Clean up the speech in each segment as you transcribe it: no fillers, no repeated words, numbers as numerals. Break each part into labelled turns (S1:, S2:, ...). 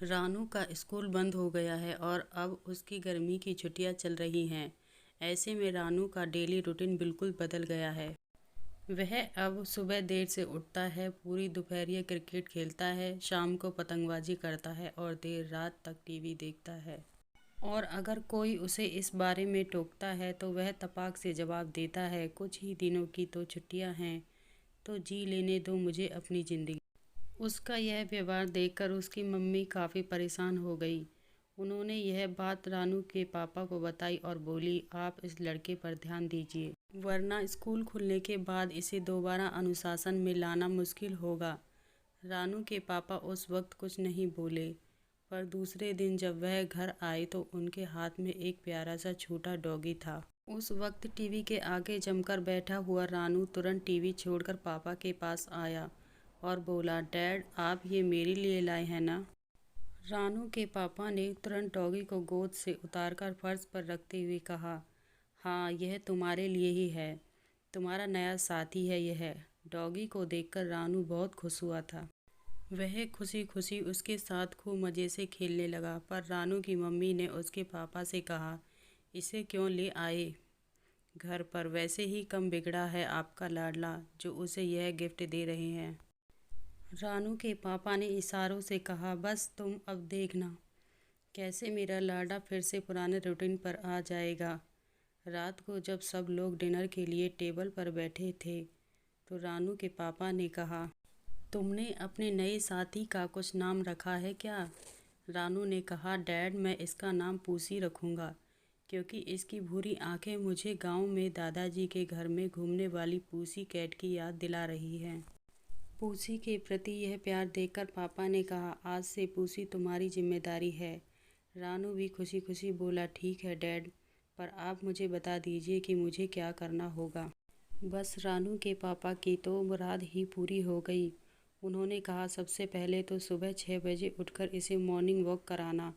S1: रानू का स्कूल बंद हो गया है और अब उसकी गर्मी की छुट्टियां चल रही हैं। ऐसे में रानू का डेली रूटीन बिल्कुल बदल गया है। वह अब सुबह देर से उठता है, पूरी दोपहरिया क्रिकेट खेलता है, शाम को पतंगबाजी करता है और देर रात तक टीवी देखता है। और अगर कोई उसे इस बारे में टोकता है तो वह तपाक से जवाब देता है, कुछ ही दिनों की तो छुट्टियां हैं, तो जी लेने दो मुझे अपनी ज़िंदगी। उसका यह व्यवहार देखकर उसकी मम्मी काफ़ी परेशान हो गई। उन्होंने यह बात रानू के पापा को बताई और बोली, आप इस लड़के पर ध्यान दीजिए, वरना स्कूल खुलने के बाद इसे दोबारा अनुशासन में लाना मुश्किल होगा। रानू के पापा उस वक्त कुछ नहीं बोले, पर दूसरे दिन जब वह घर आए तो उनके हाथ में एक प्यारा सा छोटा डॉगी था। उस वक्त टीवी के आगे जमकर बैठा हुआ रानू तुरंत टीवी छोड़कर पापा के पास आया और बोला, डैड आप ये मेरे लिए लाए हैं ना। रानू के पापा ने तुरंत डॉगी को गोद से उतारकर फर्श पर रखते हुए कहा, हाँ यह तुम्हारे लिए ही है, तुम्हारा नया साथी है यह। डॉगी को देखकर रानू बहुत खुश हुआ था। वह खुशी खुशी उसके साथ खूब मज़े से खेलने लगा, पर रानू की मम्मी ने उसके पापा से कहा, इसे क्यों ले आए घर पर, वैसे ही कम बिगड़ा है आपका लाडला जो उसे यह गिफ्ट दे रहे हैं। रानू के पापा ने इशारों से कहा, बस तुम अब देखना कैसे मेरा लाडा फिर से पुराने रूटीन पर आ जाएगा। रात को जब सब लोग डिनर के लिए टेबल पर बैठे थे तो रानू के पापा ने कहा, तुमने अपने नए साथी का कुछ नाम रखा है क्या। रानू ने कहा, डैड मैं इसका नाम पूसी रखूँगा, क्योंकि इसकी भूरी आंखें मुझे गांव में दादाजी के घर में घूमने वाली पूसी कैट की याद दिला रही हैं। पूसी के प्रति यह प्यार देखकर पापा ने कहा, आज से पूसी तुम्हारी जिम्मेदारी है। रानू भी खुशी खुशी बोला, ठीक है डैड, पर आप मुझे बता दीजिए कि मुझे क्या करना होगा। बस रानू के पापा की तो मुराद ही पूरी हो गई। उन्होंने कहा, सबसे पहले तो सुबह 6 बजे उठकर इसे मॉर्निंग वॉक कराना,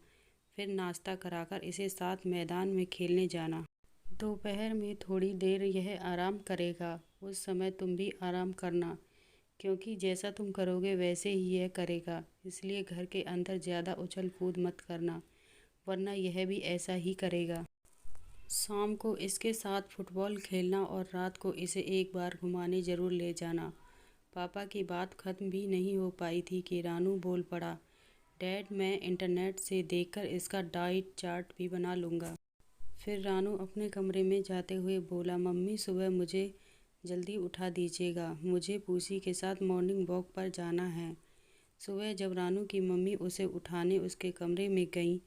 S1: फिर नाश्ता कराकर इसे साथ मैदान में खेलने जाना। दोपहर में थोड़ी देर यह आराम करेगा, उस समय तुम भी आराम करना, क्योंकि जैसा तुम करोगे वैसे ही यह करेगा, इसलिए घर के अंदर ज़्यादा उछल कूद मत करना, वरना यह भी ऐसा ही करेगा। शाम को इसके साथ फुटबॉल खेलना और रात को इसे एक बार घुमाने ज़रूर ले जाना। पापा की बात ख़त्म भी नहीं हो पाई थी कि रानू बोल पड़ा, डैड मैं इंटरनेट से देखकर इसका डाइट चार्ट भी बना लूँगा। फिर रानू अपने कमरे में जाते हुए बोला, मम्मी सुबह मुझे जल्दी उठा दीजिएगा, मुझे पूसी के साथ मॉर्निंग वॉक पर जाना है। सुबह जब रानू की मम्मी उसे उठाने उसके कमरे में गई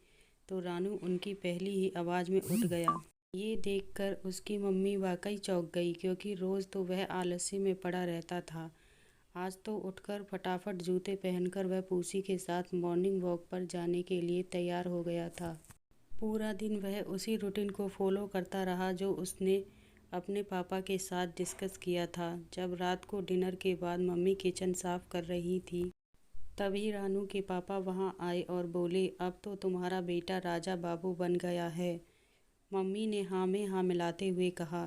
S1: तो रानू उनकी पहली ही आवाज़ में उठ गया। ये देखकर उसकी मम्मी वाकई चौंक गई, क्योंकि रोज़ तो वह आलस्य में पड़ा रहता था। आज तो उठकर फटाफट जूते पहनकर वह पूसी के साथ मॉर्निंग वॉक पर जाने के लिए तैयार हो गया था। पूरा दिन वह उसी रूटीन को फॉलो करता रहा जो उसने अपने पापा के साथ डिस्कस किया था। जब रात को डिनर के बाद मम्मी किचन साफ कर रही थी, तभी रानू के पापा वहां आए और बोले, अब तो तुम्हारा बेटा राजा बाबू बन गया है। मम्मी ने हाँ में हाँ मिलाते हुए कहा,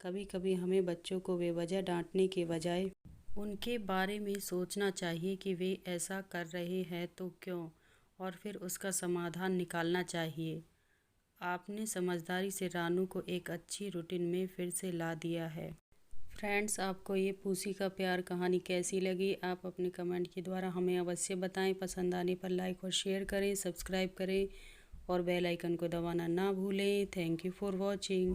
S1: कभी कभी हमें बच्चों को बेवजह डांटने के बजाय उनके बारे में सोचना चाहिए कि वे ऐसा कर रहे हैं तो क्यों, और फिर उसका समाधान निकालना चाहिए। आपने समझदारी से रानू को एक अच्छी रूटीन में फिर से ला दिया है। फ्रेंड्स, आपको ये पूसी का प्यार कहानी कैसी लगी, आप अपने कमेंट के द्वारा हमें अवश्य बताएं। पसंद आने पर लाइक और शेयर करें, सब्सक्राइब करें और बेल आइकन को दबाना ना भूलें। Thank you for watching.